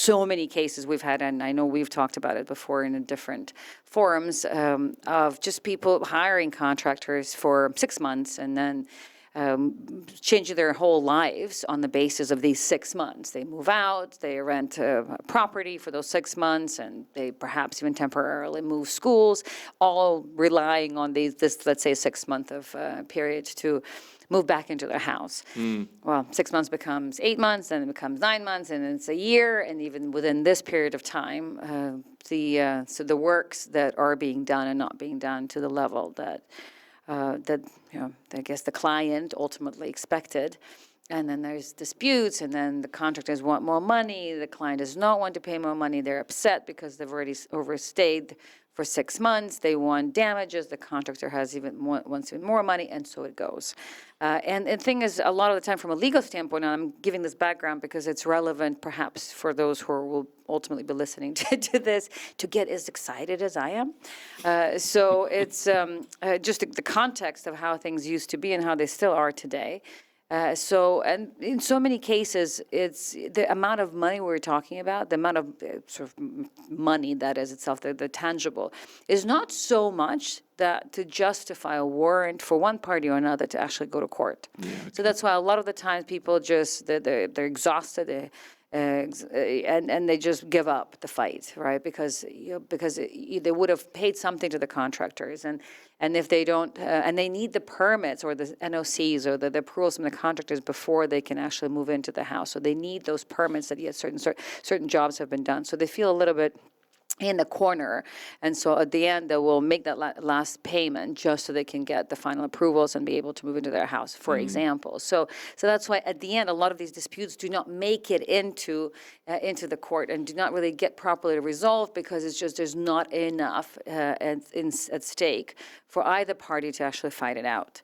so many cases we've had, and I know we've talked about it before in different forums, of just people hiring contractors for 6 months and then changing their whole lives on the basis of these 6 months. They move out, they rent a property for those 6 months, and they perhaps even temporarily move schools, all relying on this, let's say, 6 month of period to move back into their house. Well, 6 months becomes 8 months, then it becomes 9 months, and then it's a year, and even within this period of time, so the works that are being done are not being done to the level that I guess the client ultimately expected. And then there's disputes, and then the contractors want more money, the client does not want to pay more money, they're upset because they've already overstayed for 6 months, they want damages, the contractor wants even more money, and so it goes. And the thing is, a lot of the time from a legal standpoint, and I'm giving this background because it's relevant perhaps for those who will ultimately be listening to this, to get as excited as I am. So it's just the context of how things used to be and how they still are today. And in so many cases, it's the amount of money we're talking about, the amount of sort of money that is itself, the tangible, is not so much that to justify a warrant for one party or another to actually go to court. Yeah, okay. So that's why a lot of the times people just, they're exhausted, and they just give up the fight, right? Because they would have paid something to the contractors, and if they don't, and they need the permits or the NOCs or the approvals from the contractors before they can actually move into the house. So they need those permits that certain jobs have been done. So they feel a little bit in the corner, and so at the end they will make that last payment just so they can get the final approvals and be able to move into their house, for example. So that's why at the end a lot of these disputes do not make it into the court and do not really get properly resolved, because it's just there's not enough at stake for either party to actually fight it out.